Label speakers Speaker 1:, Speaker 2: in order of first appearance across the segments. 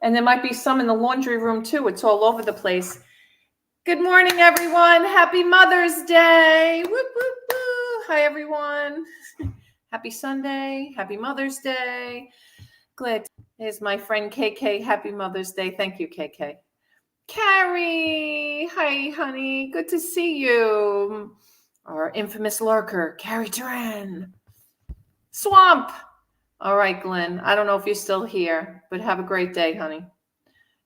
Speaker 1: And there might be some in the laundry room too. It's all over the place. Good morning, everyone. Happy Mother's Day. Woo, woo, woo. Hi, everyone. Happy Sunday. Happy Mother's Day. Glad. Here's my friend KK. Happy Mother's Day. Thank you, KK. Carrie. Hi, honey. Good to see you. Our infamous lurker, Carrie Duran. Swamp. All right, Glenn. I don't know if you're still here, but have a great day, honey.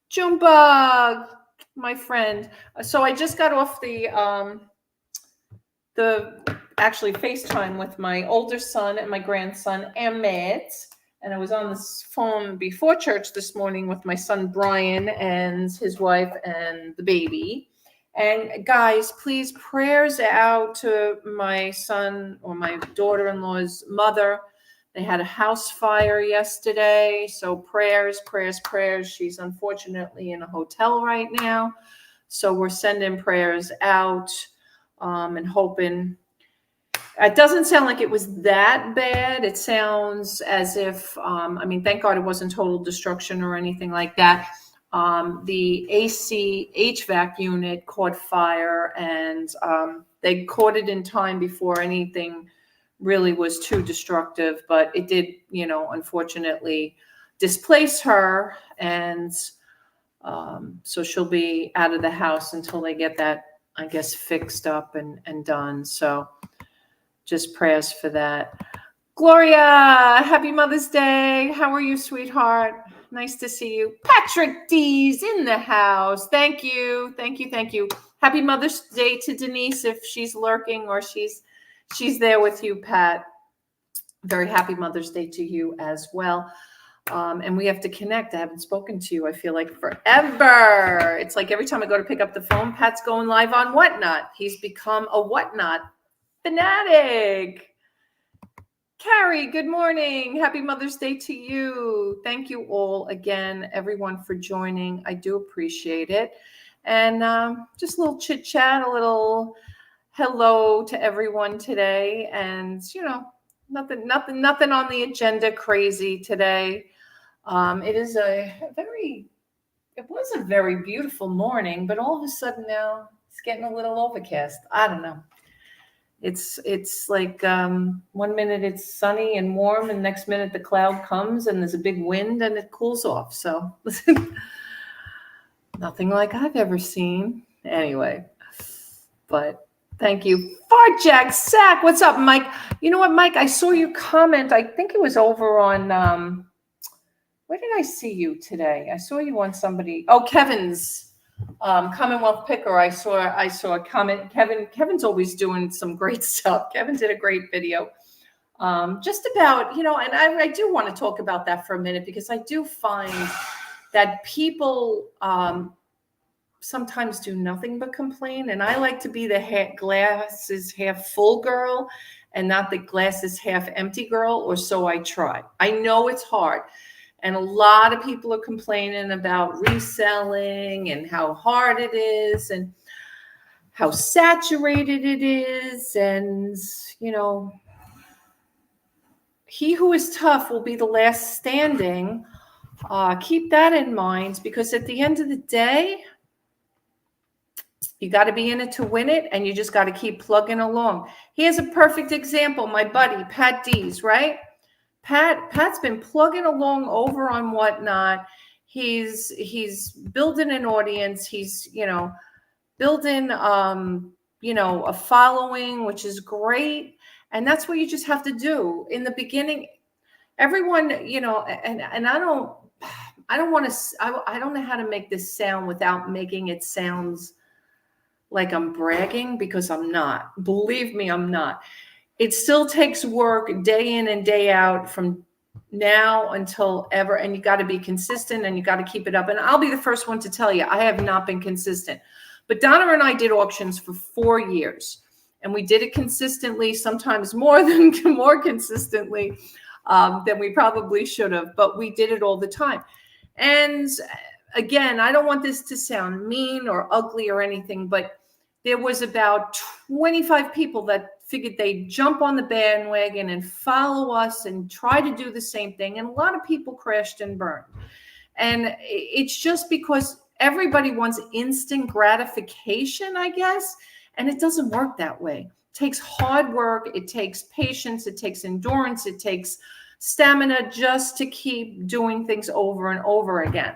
Speaker 1: Junebug, my friend. So I just got off the actually FaceTime with my older son and my grandson, Emmett. And I was on this phone before church this morning with my son, Brian, and his wife and the baby. And guys, please, prayers out to my son or my daughter-in-law's mother. They had a house fire yesterday, so prayers. She's unfortunately in a hotel right now, so we're sending prayers out and hoping. It doesn't sound like it was that bad. It sounds as if, thank God it wasn't total destruction or anything like that. The AC HVAC unit caught fire, and they caught it in time before anything really was too destructive, but it did, unfortunately displace her. And so she'll be out of the house until they get that, I guess, fixed up and done. So just prayers for that. Gloria, happy Mother's Day. How are you, sweetheart? Nice to see you. Patrick D's in the house. Thank you. Happy Mother's Day to Denise if she's lurking or she's there with you, Pat. Very happy Mother's Day to you as well. And we have to connect. I haven't spoken to you, I feel like, forever. It's like every time I go to pick up the phone, Pat's going live on Whatnot. He's become a Whatnot fanatic. Carrie, good morning. Happy Mother's Day to you. Thank you all again, everyone, for joining. I do appreciate it. And just a little chit chat, a little hello to everyone today. And, nothing on the agenda crazy today. It was a very beautiful morning, but all of a sudden now it's getting a little overcast. I don't know. It's like 1 minute it's sunny and warm, and next minute the cloud comes and there's a big wind and it cools off. So nothing like I've ever seen. Anyway, but thank you. Fart Jack Sack. What's up, Mike? You know what, Mike? I saw you comment. I think it was over on where did I see you today? I saw you on somebody. Oh, Kevin's Commonwealth Picker. I saw a comment. Kevin's always doing some great stuff. Kevin did a great video. Just about, and I do want to talk about that for a minute, because I do find that people sometimes do nothing but complain, and I like to be the glass is half full girl and not the glass is half empty girl, or so I try. I know it's hard, and a lot of people are complaining about reselling and how hard it is and how saturated it is, and he who is tough will be the last standing. Keep that in mind, because at the end of the day, you got to be in it to win it, and you just got to keep plugging along. Here's a perfect example. My buddy, Pat D's, right? Pat's been plugging along over on Whatnot. He's building an audience. He's, building, a following, which is great. And that's what you just have to do. In the beginning, everyone, and I don't know how to make this sound without making it sounds like I'm bragging, because I'm not. Believe me, I'm not. It still takes work day in and day out from now until ever. And you got to be consistent, and you got to keep it up. And I'll be the first one to tell you, I have not been consistent. But Donna and I did auctions for 4 years, and we did it consistently, sometimes more consistently than we probably should have. But we did it all the time. And again, I don't want this to sound mean or ugly or anything, but there was about 25 people that figured they'd jump on the bandwagon and follow us and try to do the same thing. And a lot of people crashed and burned. And it's just because everybody wants instant gratification, I guess. And it doesn't work that way. It takes hard work. It takes patience. It takes endurance. It takes stamina just to keep doing things over and over again.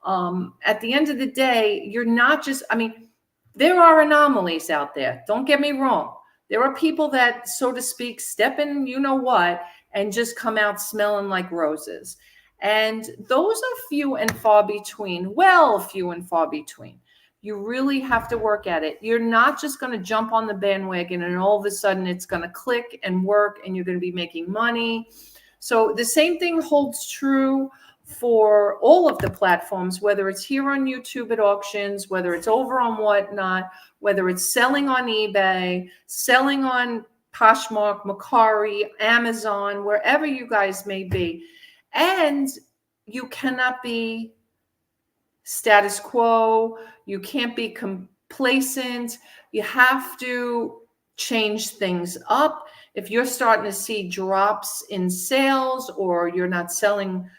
Speaker 1: At the end of the day, you're not just, I mean, there are anomalies out there. Don't get me wrong. There are people that, so to speak, step in, you know what, and just come out smelling like roses. And those are few and far between, few and far between. You really have to work at it. You're not just going to jump on the bandwagon and all of a sudden it's going to click and work and you're going to be making money. So the same thing holds true for all of the platforms, whether it's here on YouTube at auctions, whether it's over on Whatnot, whether it's selling on eBay, selling on Poshmark, Mercari, Amazon, wherever you guys may be. And you cannot be status quo. You can't be complacent. You have to change things up. If you're starting to see drops in sales or you're not selling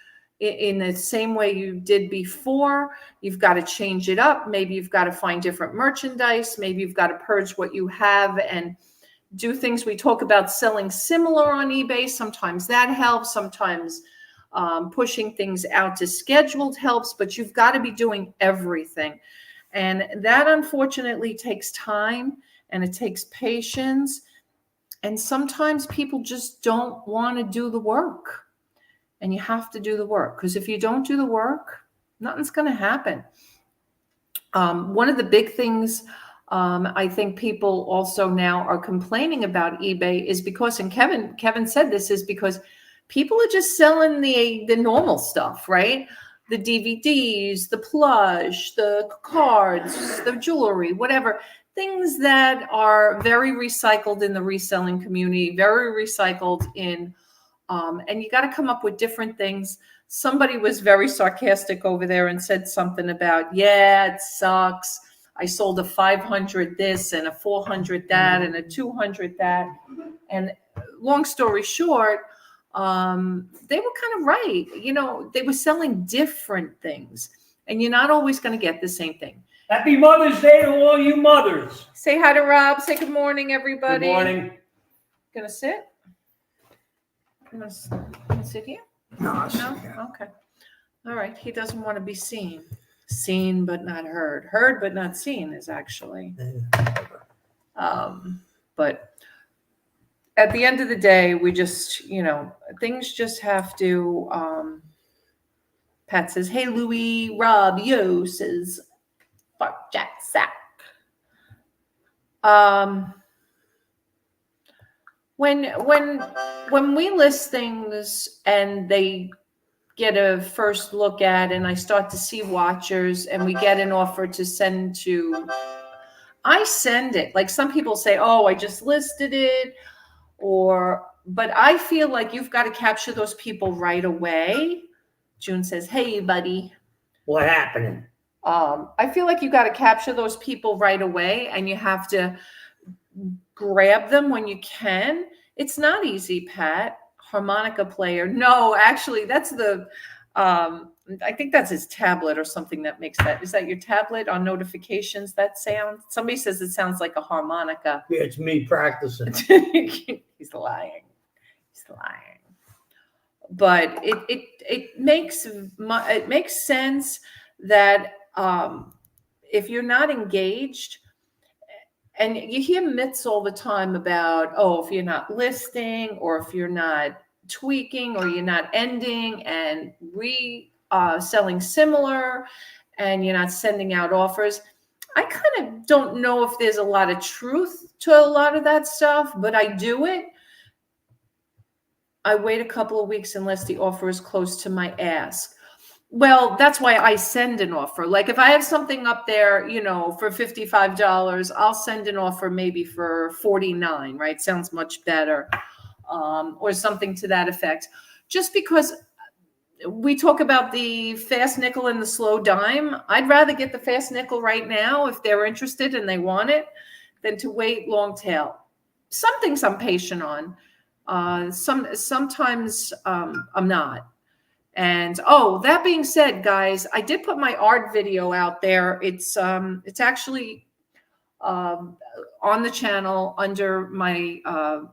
Speaker 1: in the same way you did before, you've got to change it up. Maybe you've got to find different merchandise. Maybe you've got to purge what you have and do things. We talk about selling similar on eBay. Sometimes that helps. Sometimes pushing things out to scheduled helps, but you've got to be doing everything. And that unfortunately takes time and it takes patience. And sometimes people just don't want to do the work. And you have to do the work, because if you don't do the work, nothing's going to happen. One of the big things I think people also now are complaining about eBay is because, and Kevin said this, is because people are just selling the normal stuff, right? The DVDs, the plush, the cards, the jewelry, whatever. Things that are very recycled in the reselling community, very recycled in, and you got to come up with different things. Somebody was very sarcastic over there and said something about, yeah, it sucks. I sold a 500 this and a 400 that and a 200 that. And long story short, they were kind of right. You know, they were selling different things, and you're not always going to get the same thing.
Speaker 2: Happy Mother's Day to all you mothers.
Speaker 1: Say hi to Rob. Say good morning, everybody.
Speaker 2: Good morning.
Speaker 1: Gonna sit? You want to sit here?
Speaker 2: No.
Speaker 1: Okay. All right. He doesn't want to be seen. Seen but not heard. Heard but not seen is actually. But at the end of the day, we just, things just have to. Pat says, "Hey, Louis." Rob Yo says, "Fuck Jack Sack." When we list things and they get a first look at, and I start to see watchers, and we get an offer to send to, I send it. Like some people say, "Oh, I just listed it," but I feel like you've got to capture those people right away. June says, "Hey, buddy."
Speaker 2: What happening?
Speaker 1: I feel like you got to capture those people right away, and you have to grab them when you can. It's not easy, Pat. Harmonica player. No, actually, that's I think that's his tablet or something that makes that. Is that your tablet on notifications? That sound? Somebody says it sounds like a harmonica.
Speaker 2: Yeah, it's me practicing.
Speaker 1: He's lying. But it makes sense that if you're not engaged, and you hear myths all the time about, if you're not listing, or if you're not tweaking, or you're not ending and selling similar, and you're not sending out offers. I kind of don't know if there's a lot of truth to a lot of that stuff, but I do it. I wait a couple of weeks unless the offer is close to my ask. Well, that's why I send an offer. Like if I have something up there, for $55, I'll send an offer maybe for $49, right? Sounds much better. Or something to that effect. Just because we talk about the fast nickel and the slow dime, I'd rather get the fast nickel right now if they're interested and they want it than to wait long tail. Some things I'm patient on. Sometimes I'm not. And oh, that being said, guys, I did put my art video out there. It's actually on the channel under my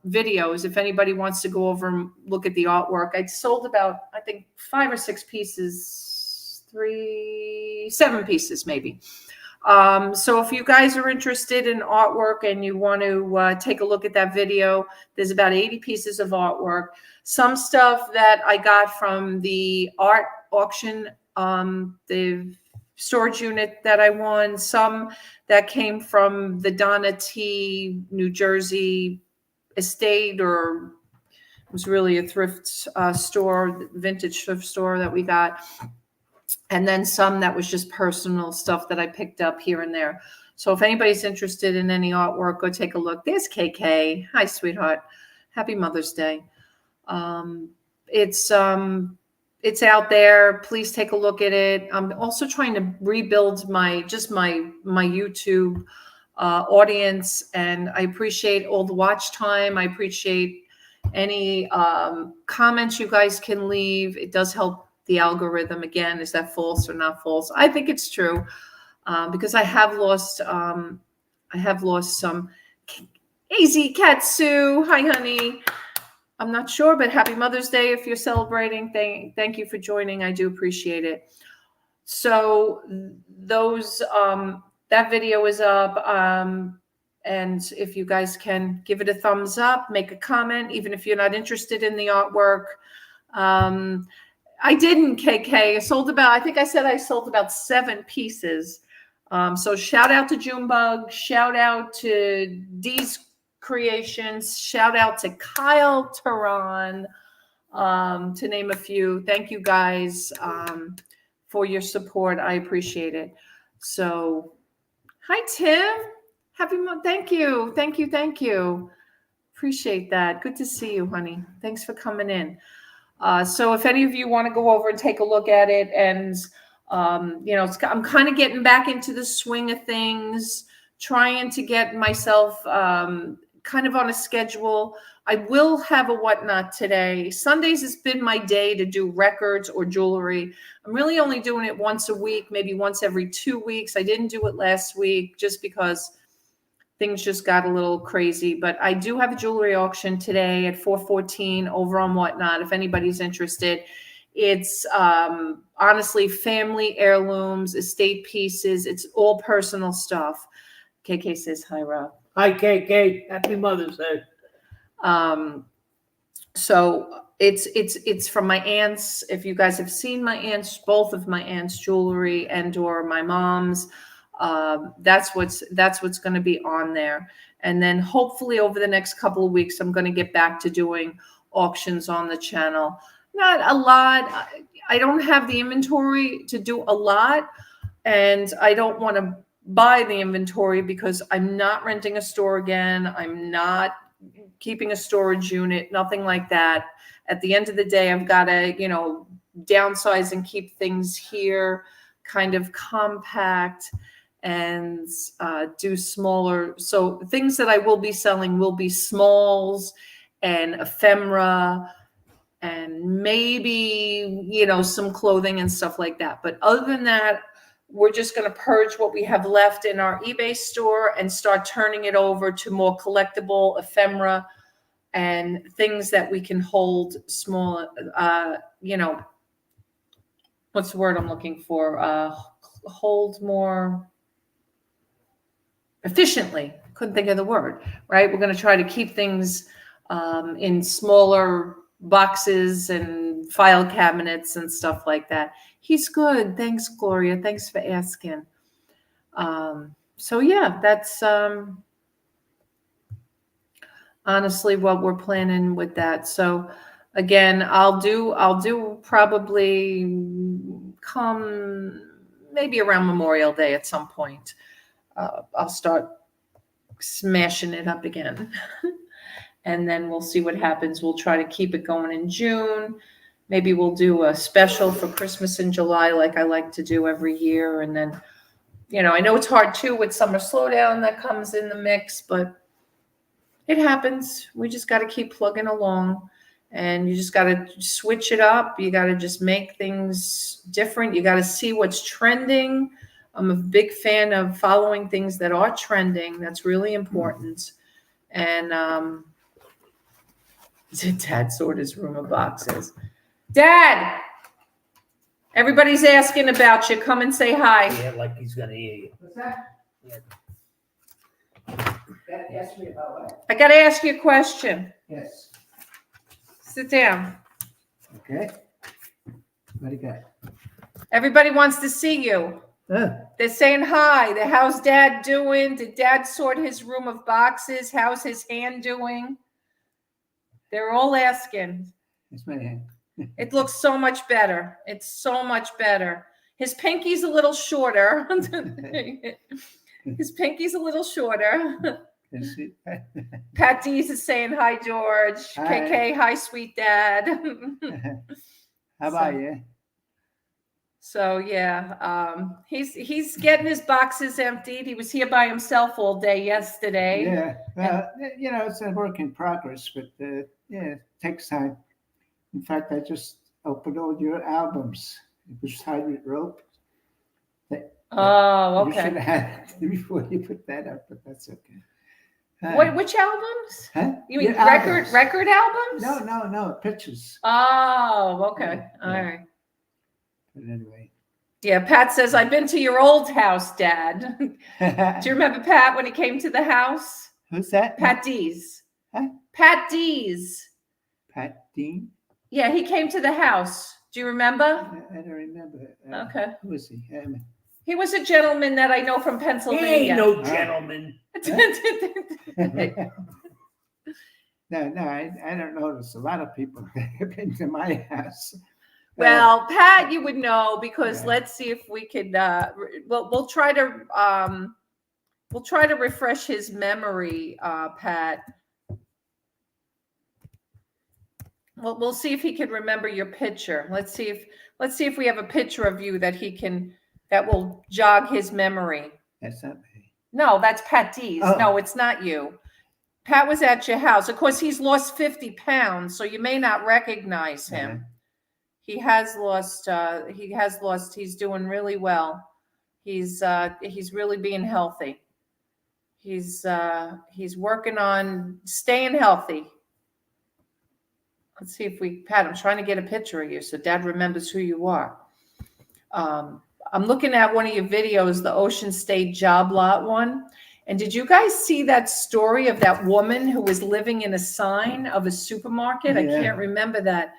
Speaker 1: videos. If anybody wants to go over and look at the artwork, I sold about, I think, 5 or 6 pieces, 7 pieces maybe. So if you guys are interested in artwork and you want to take a look at that video, there's about 80 pieces of artwork. Some stuff that I got from the art auction, the storage unit that I won, some that came from the Donna T, New Jersey estate, or it was really a thrift store, vintage thrift store that we got. And then some that was just personal stuff that I picked up here and there. So if anybody's interested in any artwork, go take a look. There's KK. Hi, sweetheart. Happy Mother's Day. It's out there. Please take a look at it. I'm also trying to rebuild my YouTube audience, and I appreciate all the watch time. I appreciate any comments you guys can leave. It does help the algorithm. Again, is that false or not false? I think it's true, because I have lost some. AZ Katsu, hi honey. I'm not sure, but happy Mother's Day if you're celebrating. Thank you for joining. I do appreciate it. So those that video is up, and if you guys can give it a thumbs up, make a comment, even if you're not interested in the artwork. I didn't, KK. I think I said I sold about 7 pieces. So shout out to Junebug, shout out to Dee's Creations, shout out to Kyle Tehran, to name a few. Thank you guys for your support. I appreciate it. So, hi Tim. Thank you. Appreciate that. Good to see you, honey. Thanks for coming in. So if any of you want to go over and take a look at it, and I'm kind of getting back into the swing of things, trying to get myself kind of on a schedule. I will have a whatnot today. Sundays has been my day to do records or jewelry. I'm really only doing it once a week, maybe once every 2 weeks. I didn't do it last week just because things just got a little crazy. But I do have a jewelry auction today at 4:14 over on Whatnot, if anybody's interested. It's honestly family heirlooms, estate pieces. It's all personal stuff. KK says hi, Rob.
Speaker 2: Hi, KK. Happy Mother's Day.
Speaker 1: So it's from my aunts. If you guys have seen my aunts, both of my aunts' jewelry and or my mom's, that's what's going to be on there. And then hopefully over the next couple of weeks, I'm going to get back to doing auctions on the channel. Not a lot. I don't have the inventory to do a lot, and I don't want to buy the inventory because I'm not renting a store again. I'm not keeping a storage unit, nothing like that. At the end of the day, I've got to, downsize and keep things here kind of compact and do smaller. So things that I will be selling will be smalls and ephemera and maybe, some clothing and stuff like that. But other than that, we're just going to purge what we have left in our eBay store and start turning it over to more collectible ephemera and things that we can hold small, what's the word I'm looking for? Hold more efficiently. Couldn't think of the word, right? We're going to try to keep things in smaller boxes and file cabinets and stuff like that. He's good. Thanks, Gloria. Thanks for asking. So yeah, that's honestly what we're planning with that. So again, I'll do probably come maybe around Memorial Day at some point. I'll start smashing it up again. And then we'll see what happens. We'll try to keep it going in June. Maybe we'll do a special for Christmas in July like I like to do every year. And then, I know it's hard too with summer slowdown that comes in the mix, but it happens. We just got to keep plugging along And you just got to switch it up. You got to just make things different. You got to see what's trending. I'm a big fan of following things that are trending. That's really important. And Dad sorted his room of boxes. Dad, everybody's asking about you. Come and say hi.
Speaker 2: Yeah, like he's gonna hear you.
Speaker 3: What's that?
Speaker 2: Yeah.
Speaker 3: Ask me about what?
Speaker 1: I got to ask you a question.
Speaker 3: Yes.
Speaker 1: Sit down.
Speaker 3: Okay. What do you got?
Speaker 1: Everybody wants to see you. They're saying hi. How's Dad doing? Did Dad sort his room of boxes? How's his hand doing? They're all asking.
Speaker 3: It's my hand.
Speaker 1: It looks so much better. It's so much better. His pinky's a little shorter. His pinky's a little shorter. Pat Dees is saying hi, George.
Speaker 3: Hi.
Speaker 1: KK, hi, sweet dad.
Speaker 3: How about you?
Speaker 1: So yeah, he's getting his boxes emptied. He was here by himself all day yesterday.
Speaker 3: Yeah. Well, you know, it's a work in progress, but yeah, it takes time. In fact, I just opened all your albums. It was tied with rope.
Speaker 1: Oh,
Speaker 3: You should
Speaker 1: okay.
Speaker 3: have had it before you put that up, but that's okay.
Speaker 1: Which albums?
Speaker 3: Huh?
Speaker 1: You mean
Speaker 3: Your albums.
Speaker 1: record albums?
Speaker 3: No, pictures.
Speaker 1: Oh, okay.
Speaker 3: Yeah,
Speaker 1: All
Speaker 3: yeah.
Speaker 1: right.
Speaker 3: But anyway.
Speaker 1: Yeah, Pat says, I've been to your old house, Dad. Do you remember Pat when he came to the house?
Speaker 3: Who's that?
Speaker 1: Pat Dees.
Speaker 3: Huh?
Speaker 1: Pat Dees.
Speaker 3: Pat Dean?
Speaker 1: Yeah, he came to the house. Do you remember?
Speaker 3: I don't remember.
Speaker 1: Okay.
Speaker 3: Who was he?
Speaker 1: He was a gentleman that I know from
Speaker 2: He
Speaker 1: Pennsylvania.
Speaker 2: ain't no gentleman.
Speaker 3: No, I don't notice a lot of people that have been to my house.
Speaker 1: Well, Pat, you would know because
Speaker 3: Yeah.
Speaker 1: let's see if we could. We'll try to refresh his memory, Pat. We'll see if he can remember your picture. Let's see if we have a picture of you that will jog his memory.
Speaker 3: That's not me.
Speaker 1: No, that's Pat Dees.
Speaker 3: Oh.
Speaker 1: No, it's not you. Pat was at your house. Of course, he's lost 50 pounds, so you may not recognize him. He has lost. He's doing really well. He's really being healthy. He's working on staying healthy. Let's see if Pat, I'm trying to get a picture of you so Dad remembers who you are. I'm looking at one of your videos, the Ocean State Job Lot one. And did you guys see that story of that woman who was living in a sign of a supermarket? I
Speaker 3: Yeah.
Speaker 1: can't remember that.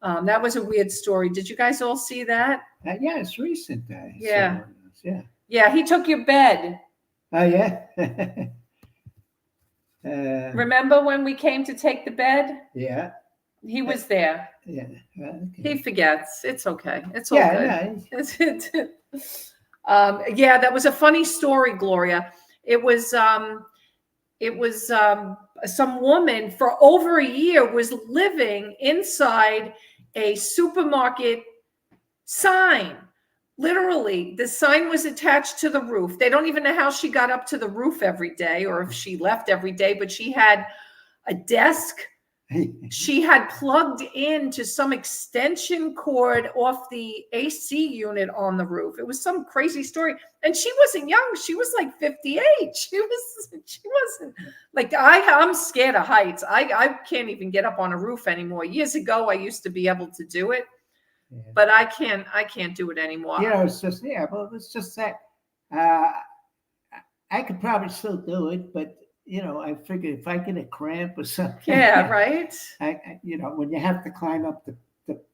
Speaker 1: That was a weird story. Did you guys all see that?
Speaker 3: Yeah, it's recent.
Speaker 1: Yeah.
Speaker 3: Yeah.
Speaker 1: Yeah, he took your bed.
Speaker 3: Oh, yeah.
Speaker 1: Remember when we came to take the bed?
Speaker 3: Yeah.
Speaker 1: He was there.
Speaker 3: Yeah. Okay.
Speaker 1: He forgets. It's okay. It's all good.
Speaker 3: Yeah.
Speaker 1: Yeah, that was a funny story, Gloria. It was some woman for over a year was living inside a supermarket sign. Literally, the sign was attached to the roof. They don't even know how she got up to the roof every day or if she left every day, but she had a desk. She had plugged into some extension cord off the AC unit on the roof. It was some crazy story. And she wasn't young. She was like 58. She wasn't like, I'm scared of heights. I can't even get up on a roof anymore. Years ago, I used to be able to do it, but I can't do it anymore.
Speaker 3: You know, it's just, well, it's just that I could probably still do it, but you know, I figured if I get a cramp or something.
Speaker 1: Yeah, right.
Speaker 3: You know, when you have to climb up the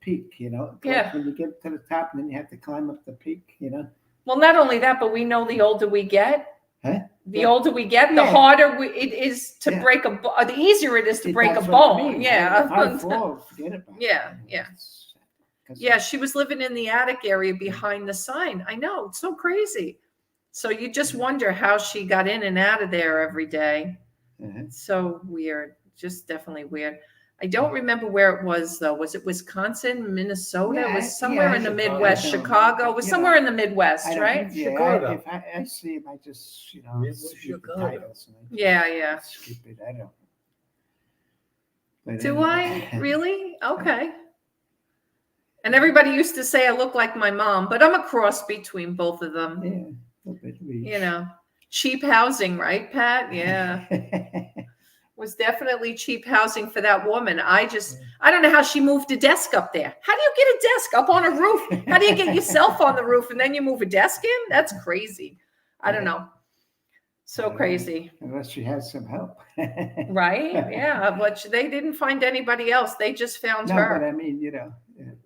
Speaker 3: peak, you know,
Speaker 1: Yeah.
Speaker 3: when you get to the top and then you have to climb up the peak, you know.
Speaker 1: Well, not only that, but we know the older we get,
Speaker 3: Huh?
Speaker 1: the older we get, the
Speaker 3: Yeah.
Speaker 1: harder it is to
Speaker 3: Yeah.
Speaker 1: break a bone. The easier it is to break a
Speaker 3: That's what I
Speaker 1: bone.
Speaker 3: mean.
Speaker 1: Yeah.
Speaker 3: If I fall, forget about it.
Speaker 1: Yeah, yeah.
Speaker 3: 'Cause
Speaker 1: Yeah, she was living in the attic area behind the sign. I know, it's so crazy. So you just wonder how she got in and out of there every day. It's so weird, just definitely weird. I don't remember where it was though. Was it Wisconsin, Minnesota?
Speaker 3: Yeah,
Speaker 1: it was somewhere
Speaker 3: yeah,
Speaker 1: in the
Speaker 2: Chicago.
Speaker 1: Midwest,
Speaker 3: I don't know.
Speaker 1: Chicago. It was
Speaker 3: You
Speaker 1: somewhere
Speaker 3: know,
Speaker 1: in the Midwest,
Speaker 3: I don't
Speaker 1: right?
Speaker 3: think- yeah,
Speaker 2: Chicago.
Speaker 3: if I see him, I just, you know,
Speaker 2: Midwest,
Speaker 3: skip the
Speaker 2: Chicago.
Speaker 3: titles. And I
Speaker 1: Yeah, yeah.
Speaker 3: Skip it. I don't. But
Speaker 1: Do
Speaker 3: anyway.
Speaker 1: I? Really? Okay. And everybody used to say I look like my mom, but I'm a cross between both of them.
Speaker 3: Yeah, a bit weak.
Speaker 1: You know, cheap housing, right, Pat? Yeah. Was definitely cheap housing for that woman. I don't know how she moved a desk up there. How do you get a desk up on a roof? How do you get yourself on the roof and then you move a desk in? That's crazy. I don't know. So crazy.
Speaker 3: Unless she has some help.
Speaker 1: Right? Yeah. But they didn't find anybody else. They just found
Speaker 3: No,
Speaker 1: her.
Speaker 3: but I mean,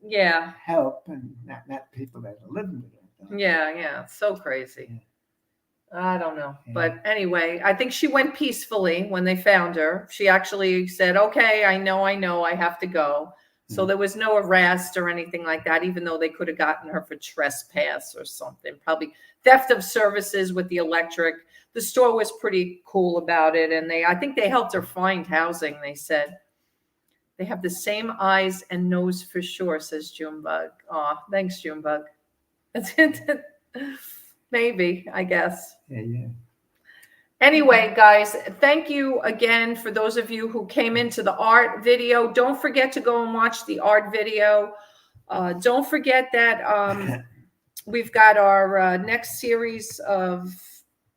Speaker 1: Yeah.
Speaker 3: help and not people that are living with her.
Speaker 1: Yeah. So crazy.
Speaker 3: Yeah.
Speaker 1: I don't know.
Speaker 3: Yeah.
Speaker 1: But anyway, I think she went peacefully when they found her. She actually said, okay, I know, I have to go. So there was no arrest or anything like that, even though they could have gotten her for trespass or something, probably theft of services with the electric. The store was pretty cool about it. And I think they helped her find housing. They said they have the same eyes and nose for sure, says Junebug. Aw, thanks, Junebug. That's it. Maybe, I guess.
Speaker 3: Yeah.
Speaker 1: Anyway, guys, thank you again for those of you who came into the art video. Don't forget to go and watch the art video. Don't forget that we've got our next series of,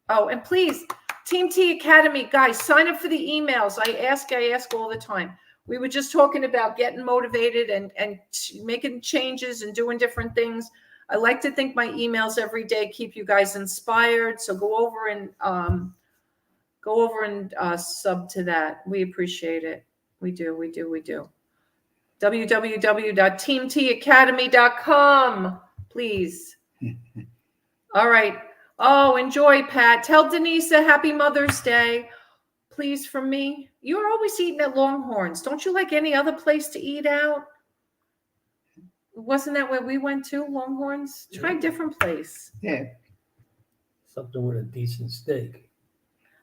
Speaker 1: and please, Team T Academy, guys, sign up for the emails. I ask all the time. We were just talking about getting motivated and making changes and doing different things. I like to think my emails every day keep you guys inspired. So go over and sub to that. We appreciate it. We do. www.teamtacademy.com, please. All right. Oh, enjoy, Pat. Tell Denise a happy Mother's Day, please, from me. You're always eating at Longhorns. Don't you like any other place to eat out? Wasn't that where we went to, Longhorns? Try a different place.
Speaker 3: Yeah.
Speaker 2: Something with a decent steak.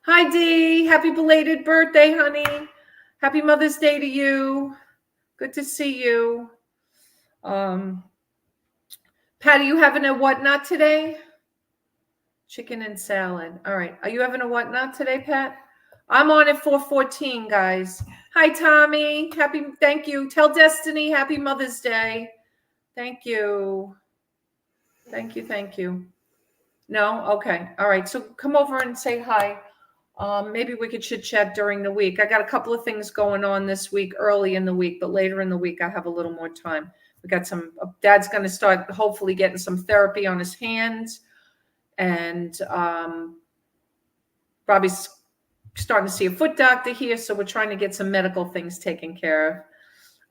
Speaker 1: Hi, Dee. Happy belated birthday, honey. Happy Mother's Day to you. Good to see you. Pat, are you having a whatnot today? Chicken and salad. All right. Are you having a whatnot today, Pat? I'm on at 4:14, guys. Hi, Tommy. Thank you. Tell Destiny happy Mother's Day. Thank you. Thank you. No? Okay. All right. So come over and say hi. Maybe we could chit chat during the week. I got a couple of things going on this week, early in the week, but later in the week, I have a little more time. We got Dad's going to start hopefully getting some therapy on his hands. And Robbie's starting to see a foot doctor here. So we're trying to get some medical things taken care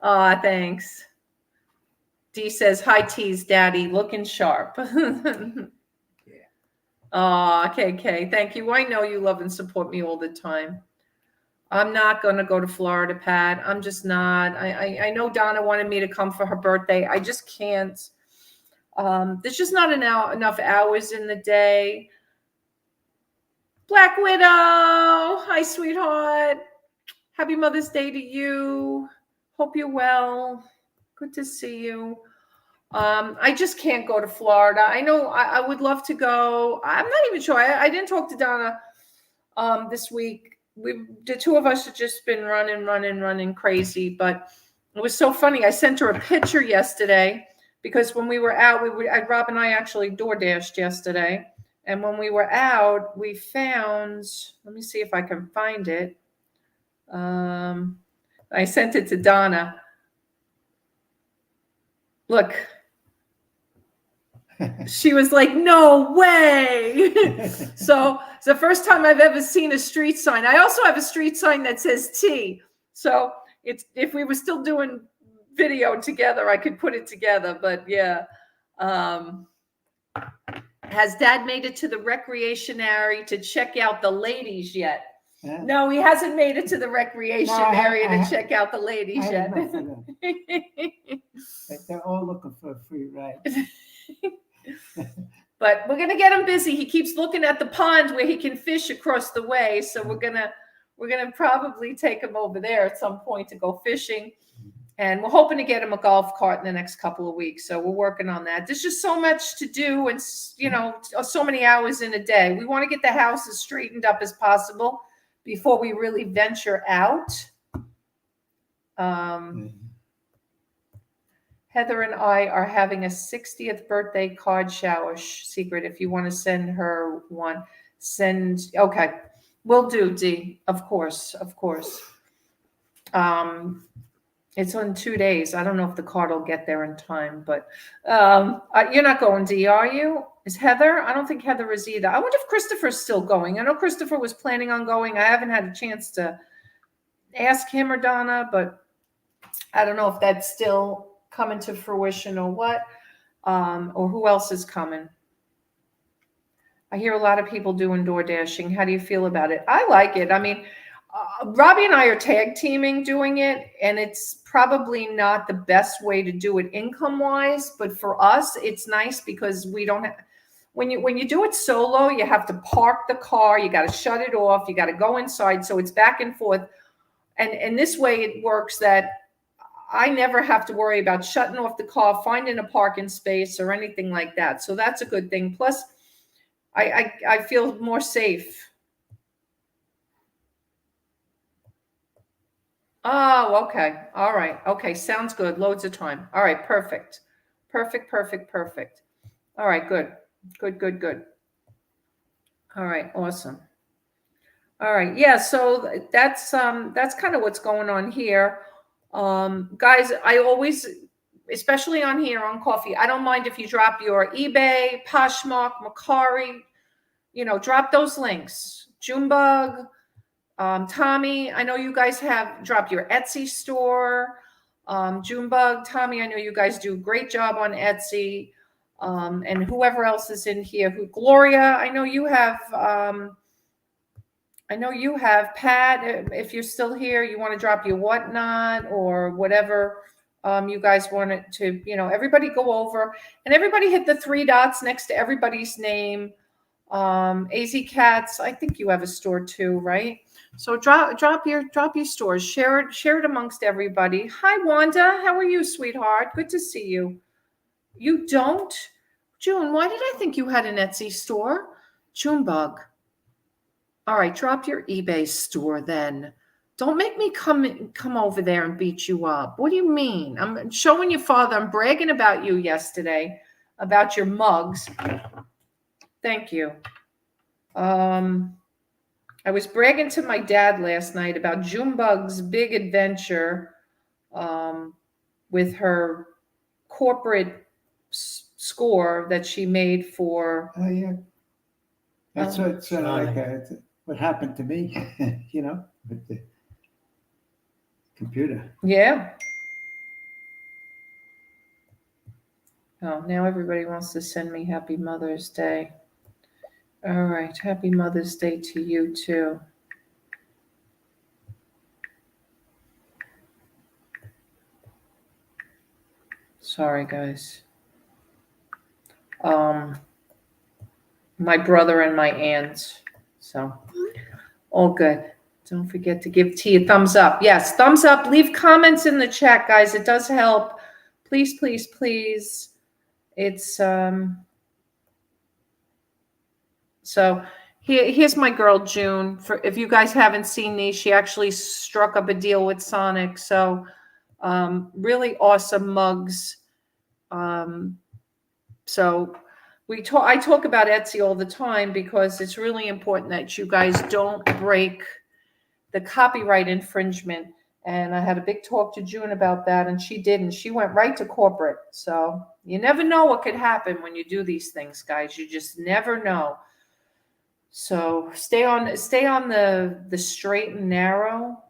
Speaker 1: of. Thanks. Dee says, hi, T's daddy, looking sharp. KK, thank you. I know you love and support me all the time. I'm not going to go to Florida, Pat. I'm just not. I know Donna wanted me to come for her birthday. I just can't. There's just not enough hours in the day. Black Widow. Hi, sweetheart. Happy Mother's Day to you. Hope you're well. Good to see you. I just can't go to Florida. I know I would love to go. I'm not even sure. I didn't talk to Donna this week. The two of us have just been running crazy. But it was so funny. I sent her a picture yesterday because when we were out, Rob and I actually DoorDashed yesterday. And when we were out, we found, let me see if I can find it. I sent it to Donna. Look. She was like, no way. So it's the first time I've ever seen a street sign. I also have a street sign that says T. So if we were still doing video together, I could put it together. But yeah. Has Dad made it to the recreationary to check out the ladies yet?
Speaker 3: Yeah.
Speaker 1: No, he hasn't made it to the recreation area to check out the ladies yet.
Speaker 3: They're all looking for a free ride.
Speaker 1: But we're gonna get him busy. He keeps looking at the pond where he can fish across the way. So we're gonna probably take him over there at some point to go fishing. And we're hoping to get him a golf cart in the next couple of weeks. So we're working on that. There's just so much to do and, so many hours in a day. We want to get the house as straightened up as possible before we really venture out. Heather and I are having a 60th birthday card shower secret. If you want to send her one, okay. Will do, Dee. Of course. It's on 2 days. I don't know if the card will get there in time, but you're not going, Dee, are you? Is Heather? I don't think Heather is either. I wonder if Christopher's still going. I know Christopher was planning on going. I haven't had a chance to ask him or Donna, but I don't know if that's still coming to fruition or what, or who else is coming. I hear a lot of people doing door dashing. How do you feel about it? I like it. I mean, Robbie and I are tag teaming doing it, and it's probably not the best way to do it income wise, but for us, it's nice because we don't have, when you do it solo, you have to park the car, you got to shut it off, you got to go inside, so it's back and forth. And this way it works that I never have to worry about shutting off the car, finding a parking space or anything like that. So that's a good thing. Plus, I feel more safe. Oh, okay. All right. Okay. Sounds good. Loads of time. All right. Perfect. All right. Good. All right. Awesome. All right. Yeah. So that's kind of what's going on here. Guys, I always, especially on here on coffee, I don't mind if you drop your eBay, Poshmark, Mercari, drop those links. Junebug, Tommy, I know you guys have dropped your Etsy store. Junebug, Tommy, I know you guys do a great job on Etsy. And whoever else is in here, Gloria, I know you have Pat, if you're still here, you want to drop your whatnot or whatever you guys want it to, everybody go over and everybody hit the 3 dots next to everybody's name. AZ Cats, I think you have a store too, right? So drop your stores, share it amongst everybody. Hi, Wanda. How are you, sweetheart? Good to see you. You don't? June, why did I think you had an Etsy store? Junebug. All right, drop your eBay store then. Don't make me come over there and beat you up. What do you mean? I'm showing your father. I'm bragging about you yesterday, about your mugs. Thank you. I was bragging to my dad last night about Junebug's big adventure with her corporate score that she made for.
Speaker 3: Oh yeah, that's sort of like what happened to me, with the computer.
Speaker 1: Yeah. Oh, now everybody wants to send me Happy Mother's Day. All right, Happy Mother's Day to you too. Sorry, guys. My brother and my aunt. So, all good. Don't forget to give T a thumbs up. Yes, thumbs up. Leave comments in the chat, guys. It does help. Please, please, please. It's so here's my girl June. For if you guys haven't seen these, she actually struck up a deal with Sonic. So really awesome mugs. So I talk about Etsy all the time because it's really important that you guys don't break the copyright infringement. And I had a big talk to June about that, and she didn't. She went right to corporate. So you never know what could happen when you do these things, guys. You just never know. So stay on the straight and narrow.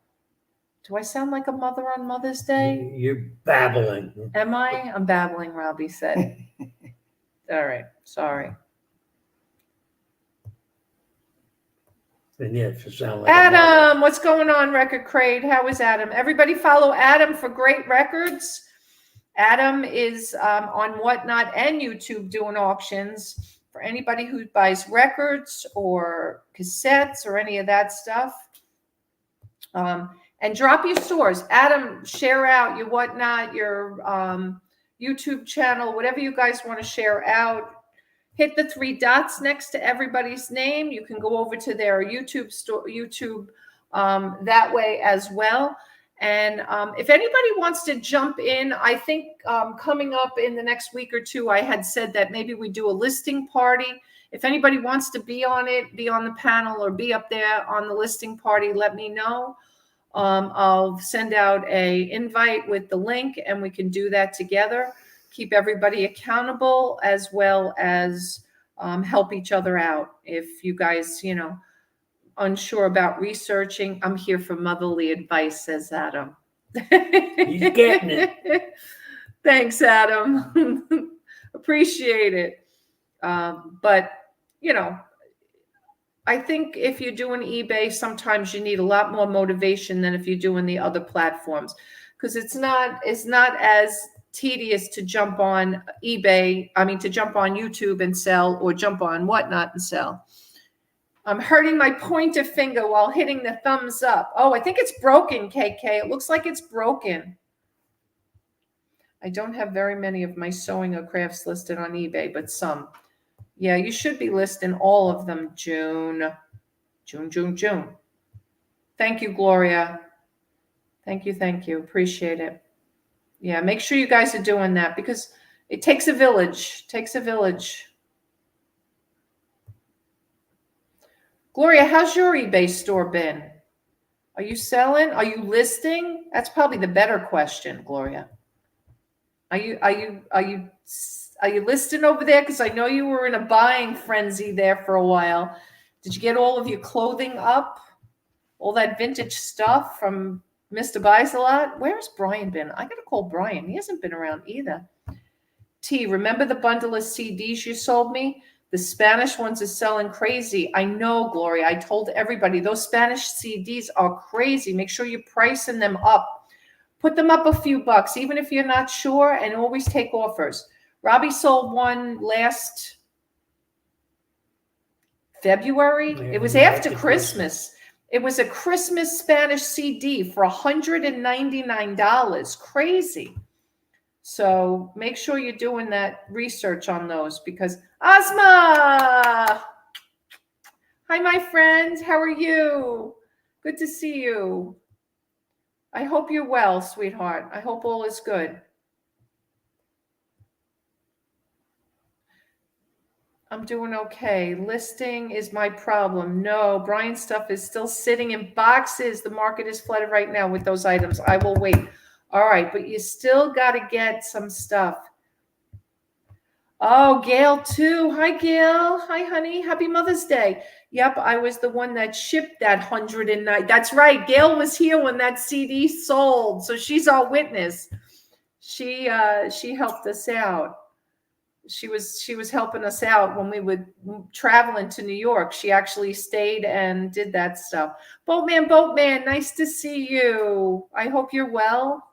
Speaker 1: Do I sound like a mother on Mother's Day?
Speaker 2: You're babbling.
Speaker 1: Am I? I'm babbling, Robbie said. All right. Sorry.
Speaker 2: And yes, it sounds like
Speaker 1: Adam, what's going on, Record Crate? How is Adam? Everybody follow Adam for great records. Adam is on Whatnot and YouTube doing auctions for anybody who buys records or cassettes or any of that stuff. And drop your stores. Adam, share out your Whatnot, your YouTube channel, whatever you guys want to share out. Hit the 3 dots next to everybody's name. You can go over to their YouTube store, that way as well. And if anybody wants to jump in, I think coming up in the next week or two, I had said that maybe we do a listing party. If anybody wants to be on it, be on the panel or be up there on the listing party, let me know. I'll send out a invite with the link and we can do that together. Keep everybody accountable as well as help each other out. If you guys, unsure about researching, I'm here for motherly advice, says Adam.
Speaker 2: He's getting it.
Speaker 1: Thanks, Adam. Appreciate it. But, I think if you're doing eBay, sometimes you need a lot more motivation than if you're doing the other platforms, because it's not as tedious to jump on eBay. I mean, to jump on YouTube and sell, or jump on Whatnot and sell. I'm hurting my pointer finger while hitting the thumbs up. Oh, I think it's broken, KK. It looks like it's broken. I don't have very many of my sewing or crafts listed on eBay, but some. Yeah, you should be listing all of them, June. Thank you, Gloria. Thank you. Appreciate it. Yeah, make sure you guys are doing that because it takes a village. Gloria, how's your eBay store been? Are you selling? Are you listing? That's probably the better question, Gloria. Are you listing over there? Because I know you were in a buying frenzy there for a while. Did you get all of your clothing up? All that vintage stuff from Mr. Buys a Lot? Where's Brian been? I gotta call Brian. He hasn't been around either. T, remember the bundle of CDs you sold me? The Spanish ones are selling crazy. I know, Gloria. I told everybody those Spanish CDs are crazy. Make sure you're pricing them up. Put them up a few bucks, even if you're not sure, and always take offers. Robbie sold one last February.
Speaker 2: Yeah,
Speaker 1: It was
Speaker 2: yeah,
Speaker 1: after Christmas. It was a Christmas Spanish CD for $199. Crazy. So make sure you're doing that research on those because Asma! Hi, my friend. How are you? Good to see you. I hope you're well, sweetheart. I hope all is good. I'm doing okay. Listing is my problem. No, Brian's stuff is still sitting in boxes. The market is flooded right now with those items. I will wait. All right, but you still got to get some stuff. Oh, Gail too. Hi, Gail. Hi, honey. Happy Mother's Day. Yep, I was the one that shipped that 109. That's right. Gail was here when that CD sold, so she's our witness. She helped us out. She was helping us out when we were traveling to New York. She actually stayed and did that stuff. Boatman, nice to see you. I hope you're well.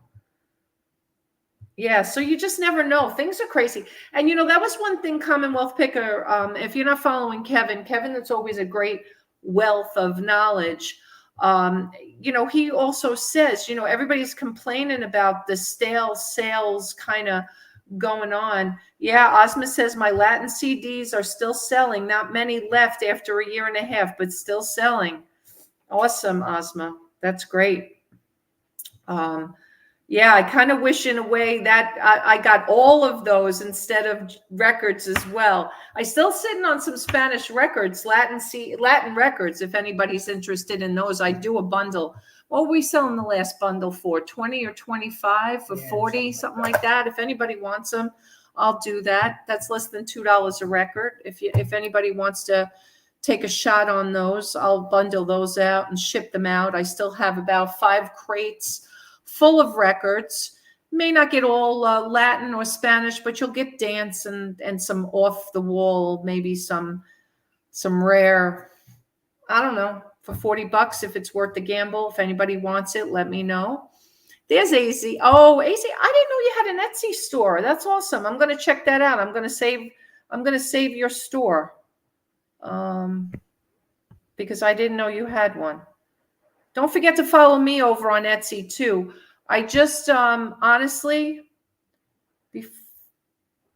Speaker 1: Yeah, so you just never know. Things are crazy. And, that was one thing Commonwealth Picker, if you're not following Kevin, that's always a great wealth of knowledge. He also says, everybody's complaining about the stale sales kind of going on. Yeah, Ozma says my Latin CDs are still selling. Not many left after a year and a half, but still selling. Awesome, Ozma. That's great. Yeah, I kind of wish in a way that I got all of those instead of records as well. I still sitting on some Spanish records, Latin records. If anybody's interested in those, I do a bundle. What were we selling the last bundle for? 20 or 25 or 40, something like that. If anybody wants them, I'll do that. That's less than $2 a record. If anybody wants to take a shot on those, I'll bundle those out and ship them out. I still have about 5 crates full of records. May not get all Latin or Spanish, but you'll get dance and some off the wall, maybe some rare, I don't know, for $40 if it's worth the gamble. If anybody wants it, let me know. There's AZ. Oh, AZ, I didn't know you had an Etsy store. That's awesome. I'm going to check that out. I'm going to save your store. Because I didn't know you had one. Don't forget to follow me over on Etsy too. I just honestly,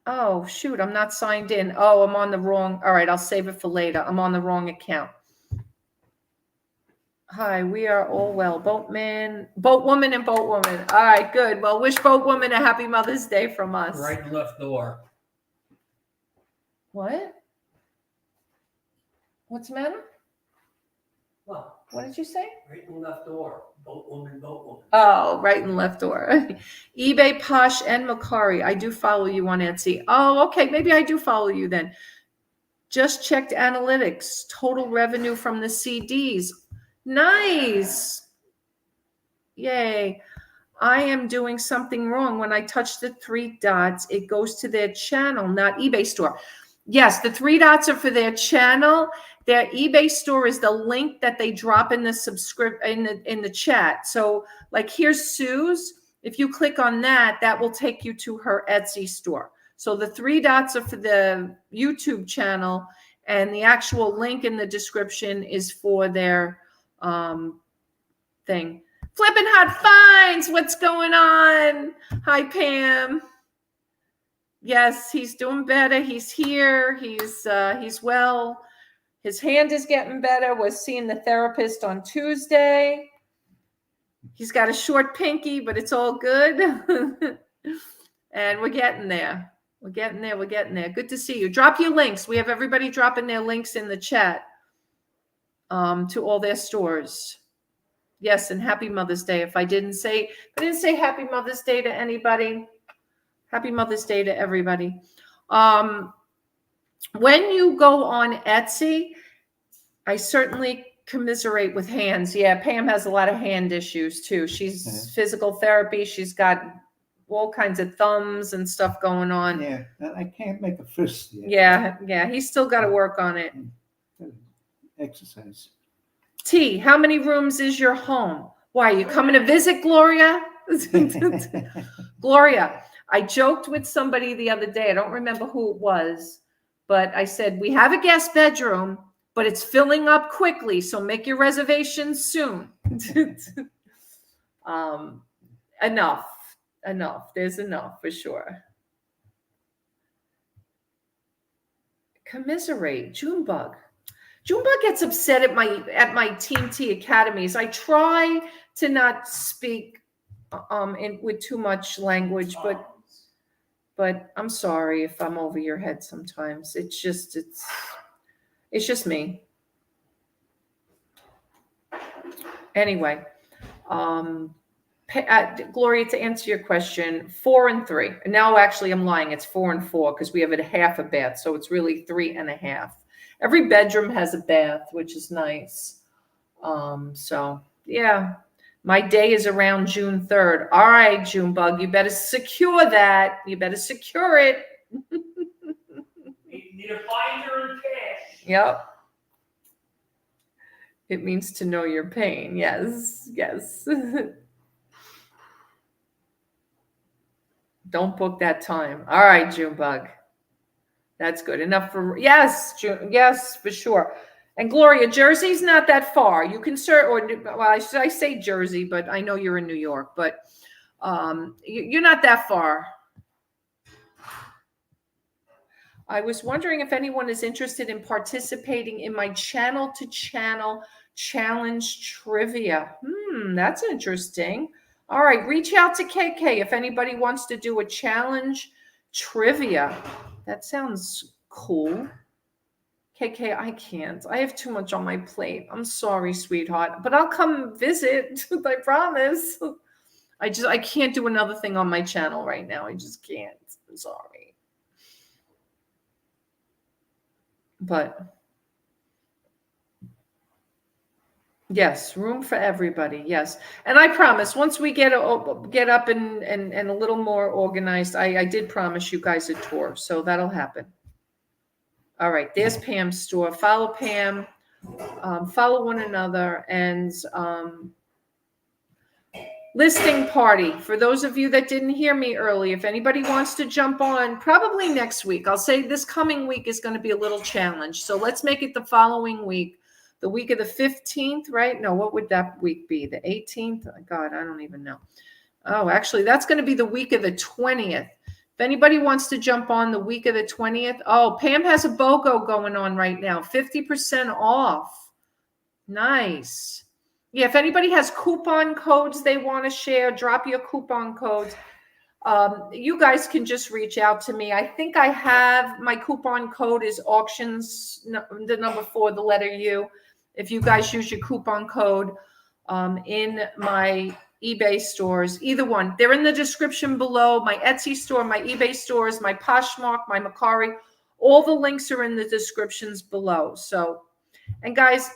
Speaker 1: oh shoot, I'm not signed in. Oh, I'm on the wrong. All right, I'll save it for later. I'm on the wrong account. Hi, we are all well. Boatwoman, and boatwoman. All right, good. Well, wish Boatwoman a happy Mother's Day from us.
Speaker 2: Right and left door.
Speaker 1: What? What's the matter?
Speaker 2: Well,
Speaker 1: What did you say?
Speaker 2: right and left door. Boatwoman.
Speaker 1: Oh, right and left door. eBay, Posh, and Macari. I do follow you on Etsy. Oh, okay. Maybe I do follow you then. Just checked analytics. Total revenue from the CDs. Nice. Yay. I am doing something wrong. When I touch the 3 dots, it goes to their channel, not eBay store. Yes, the 3 dots are for their channel. Their eBay store is the link that they drop in the in the chat. So like here's Sue's. If you click on that, that will take you to her Etsy store. So the 3 dots are for the YouTube channel, and the actual link in the description is for their thing. Flipping Hot Finds, what's going on? Hi, Pam. Yes, he's doing better. He's here. He's well. His hand is getting better. We're seeing the therapist on Tuesday. He's got a short pinky, but it's all good. And we're getting there. We're getting there. We're getting there. Good to see you. Drop your links. We have everybody dropping their links in the chat to all their stores. Yes, and happy Mother's Day. If I didn't say happy Mother's Day to anybody, happy Mother's Day to everybody. When you go on Etsy, I certainly commiserate with hands. Yeah, Pam has a lot of hand issues too. She's physical therapy. She's got all kinds of thumbs and stuff going on.
Speaker 3: Yeah, I can't make a fist yet.
Speaker 1: Yeah, he's still got to work on it.
Speaker 3: Exercise.
Speaker 1: T, how many rooms is your home? Why, are you coming to visit, Gloria? Gloria, I joked with somebody the other day. I don't remember who it was, but I said, we have a guest bedroom, but it's filling up quickly, so make your reservations soon. Enough. There's enough for sure. Commiserate, Junebug. Junebug gets upset at my Team T academies. I try to not speak with too much language, but I'm sorry if I'm over your head sometimes. It's just me. Anyway, Gloria, to answer your question, 4 and 3. And now actually I'm lying. It's 4 and 4 because we have a half a bath, so it's really 3.5. Every bedroom has a bath, which is nice. So yeah, my day is around June 3rd. All right, Junebug, you better secure that. You better secure it.
Speaker 2: Need a binder and cash.
Speaker 1: Yep. It means to know your pain. Yes. Don't book that time. All right, Junebug. That's good enough for yes, for sure. And Gloria, Jersey's not that far. You can I say Jersey, but I know you're in New York. But you're not that far. I was wondering if anyone is interested in participating in my channel-to-channel challenge trivia. That's interesting. All right, reach out to KK if anybody wants to do a challenge trivia. That sounds cool. KK, I can't. I have too much on my plate. I'm sorry, sweetheart, but I'll come visit. I promise. I can't do another thing on my channel right now. I just can't. I'm sorry. But yes, room for everybody. Yes. And I promise once we get up and a little more organized, I did promise you guys a tour. So that'll happen. All right. There's Pam's store. Follow Pam, follow one another, and listing party. For those of you that didn't hear me early, if anybody wants to jump on, probably next week. I'll say this coming week is going to be a little challenge. So let's make it the following week. The week of the 15th, right? No, what would that week be? The 18th? God, I don't even know. Oh, actually, that's going to be the week of the 20th. If anybody wants to jump on the week of the 20th. Oh, Pam has a BOGO going on right now. 50% off. Nice. Yeah, if anybody has coupon codes they want to share, drop your coupon codes. You guys can just reach out to me. I think I have my coupon code is auctions, the number 4, the letter U. If you guys use your coupon code in my eBay stores, either one, they're in the description below. My Etsy store, my eBay stores, my Poshmark, my Macari, all the links are in the descriptions below. So, and guys,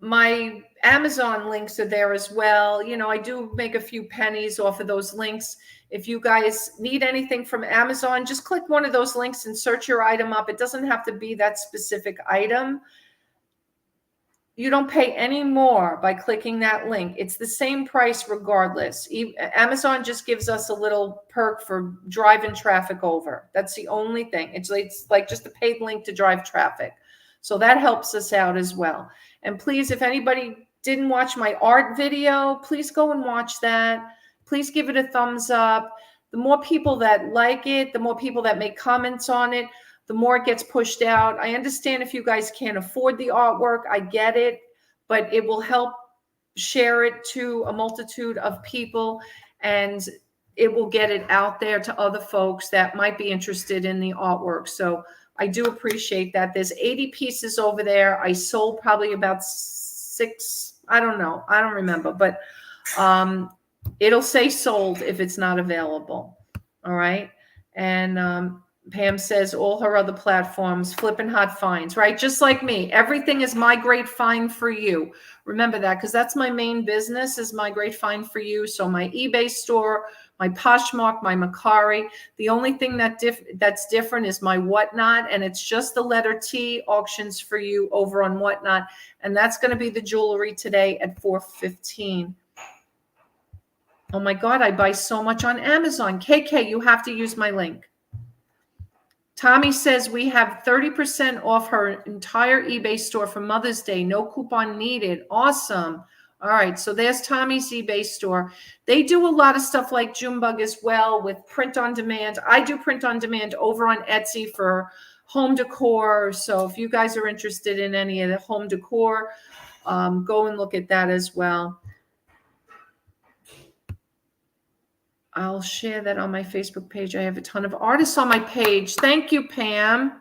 Speaker 1: my Amazon links are there as well. You know, I do make a few pennies off of those links. If you guys need anything from Amazon, just click one of those links and search your item up. It doesn't have to be that specific item. You don't pay any more by clicking that link. It's the same price regardless. Amazon just gives us a little perk for driving traffic over. That's the only thing. It's like just a paid link to drive traffic. So that helps us out as well. And please, if anybody didn't watch my art video, please go and watch that. Please give it a thumbs up. The more people that like it, the more people that make comments on it, the more it gets pushed out. I understand if you guys can't afford the artwork, I get it, but it will help share it to a multitude of people, and it will get it out there to other folks that might be interested in the artwork. So I do appreciate that. There's 80 pieces over there. I sold probably about 6. I don't know. I don't remember, but it'll say sold if it's not available. All right. And Pam says all her other platforms, flipping hot finds, right? Just like me. Everything is my great find for you. Remember that, because that's my main business, is my great find for you. So my eBay store, my Poshmark, my Macari. The only thing that's different is my Whatnot, and it's just the letter T, auctions for you over on Whatnot. And that's going to be the jewelry today at 4:15. Oh my God, I buy so much on Amazon. KK, you have to use my link. Tommy says we have 30% off her entire eBay store for Mother's Day. No coupon needed. Awesome. All right, so there's Tommy's eBay store. They do a lot of stuff like Junebug as well with print on demand. I do print on demand over on Etsy for home decor. So if you guys are interested in any of the home decor, go and look at that as well. I'll share that on my Facebook page. I have a ton of artists on my page. Thank you, Pam.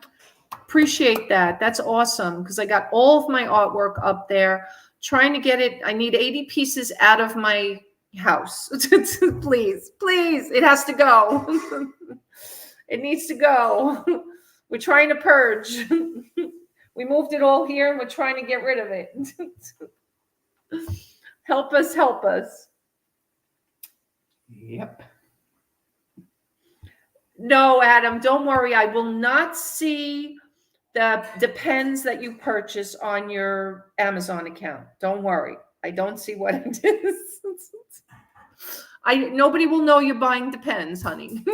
Speaker 1: Appreciate that. That's awesome, because I got all of my artwork up there. Trying to get it. I need 80 pieces out of my house. Please, please. It has to go. It needs to go. We're trying to purge. We moved it all here and we're trying to get rid of it. Help us, help us.
Speaker 3: Yep.
Speaker 1: No, Adam, don't worry. I will not see the pens that you purchase on your Amazon account. Don't worry. I don't see what it is. Nobody will know you're buying the pens, honey.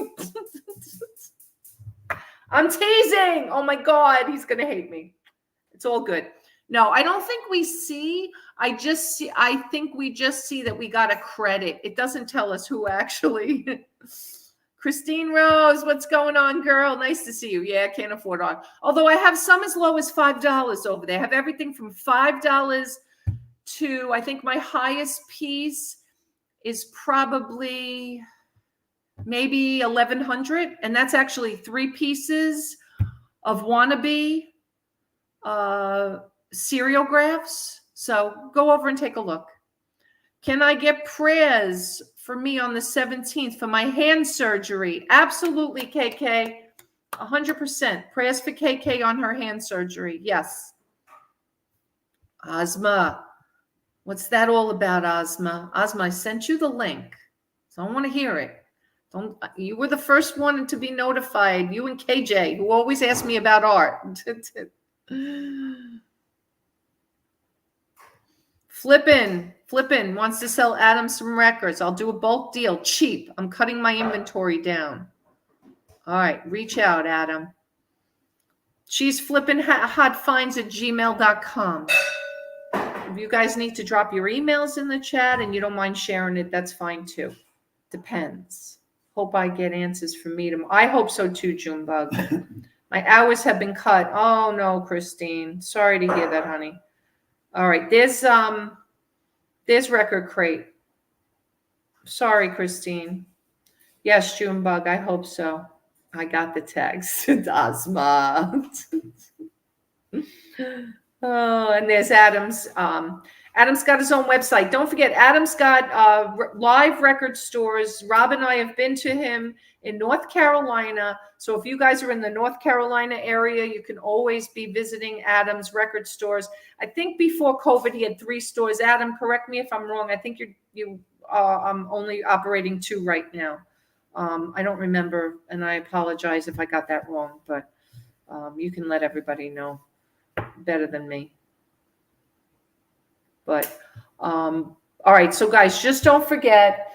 Speaker 1: I'm teasing. Oh my God, he's gonna hate me. It's all good. No, I don't think we see. I think we just see that we got a credit. It doesn't tell us who actually. Christine Rose, what's going on, girl? Nice to see you. Yeah, I can't afford art. Although I have some as low as $5 over there. I have everything from $5 to, I think my highest piece is probably maybe $1,100. And that's actually 3 pieces of wannabe serialgraphs. So go over and take a look. Can I get prayers for me on the 17th for my hand surgery? Absolutely, KK. 100%. Prayers for KK on her hand surgery. Yes. Ozma. What's that all about, Ozma? Ozma, I sent you the link. So I want to hear it. You were the first one to be notified. You and KJ, who always ask me about art. Flippin wants to sell Adam some records. I'll do a bulk deal. Cheap. I'm cutting my inventory down. All right. Reach out, Adam. She's flipping hotfinds@gmail.com. If you guys need to drop your emails in the chat and you don't mind sharing it, that's fine too. Depends. Hope I get answers from me tomorrow. I hope so too, Junebug. My hours have been cut. Oh no, Christine. Sorry to hear that, honey. All right, there's Record Crate. Sorry, Christine. Yes, Junebug, I hope so. I got the text. Ozma. Oh, and there's Adam's. Adam's got his own website. Don't forget, Adam's got live record stores. Rob and I have been to him in North Carolina. So if you guys are in the North Carolina area, you can always be visiting Adam's record stores. I think before COVID, he had 3 stores. Adam, correct me if I'm wrong. I think you only operating 2 right now. I don't remember, and I apologize if I got that wrong, but you can let everybody know better than me. But all right, so guys, just don't forget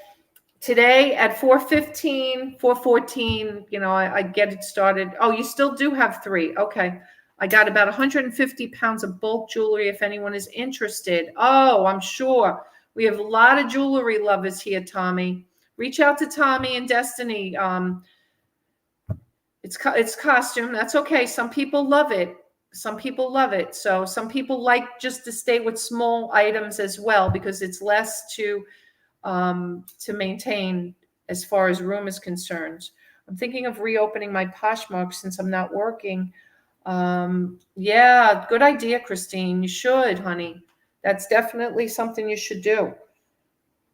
Speaker 1: today at 4:15, 4:14, I get it started. Oh, you still do have 3. Okay. I got about 150 pounds of bulk jewelry if anyone is interested. Oh, I'm sure. We have a lot of jewelry lovers here, Tommy. Reach out to Tommy and Destiny. It's costume. That's okay. Some people love it. Some people love it. So some people like just to stay with small items as well because it's less to maintain as far as room is concerned. I'm thinking of reopening my Poshmark since I'm not working. Yeah, good idea, Christine. You should, honey. That's definitely something you should do.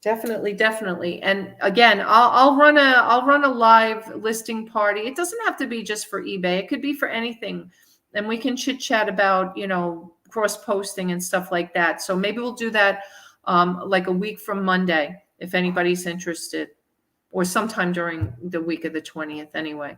Speaker 1: Definitely. And again, I'll run a live listing party. It doesn't have to be just for eBay. It could be for anything. And we can chit chat about, cross posting and stuff like that. So maybe we'll do that like a week from Monday, if anybody's interested, or sometime during the week of the 20th anyway.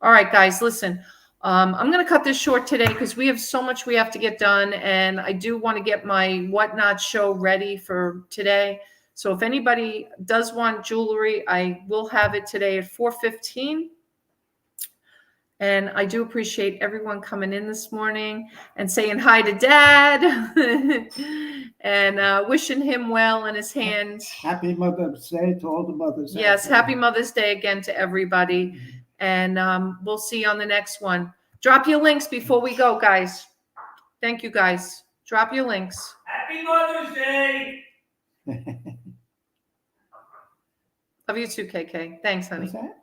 Speaker 1: All right, guys, listen, I'm going to cut this short today because we have so much we have to get done. And I do want to get my Whatnot show ready for today. So if anybody does want jewelry, I will have it today at 4:15. And I do appreciate everyone coming in this morning and saying hi to Dad and wishing him well in his hands.
Speaker 3: Happy Mother's Day to all the mothers.
Speaker 1: Yes, happy Mother's Day again to everybody. And we'll see you on the next one. Drop your links before we go, guys. Thank you, guys. Drop your links.
Speaker 2: Happy Mother's Day.
Speaker 1: Love you too, KK. Thanks, honey.
Speaker 3: What's that?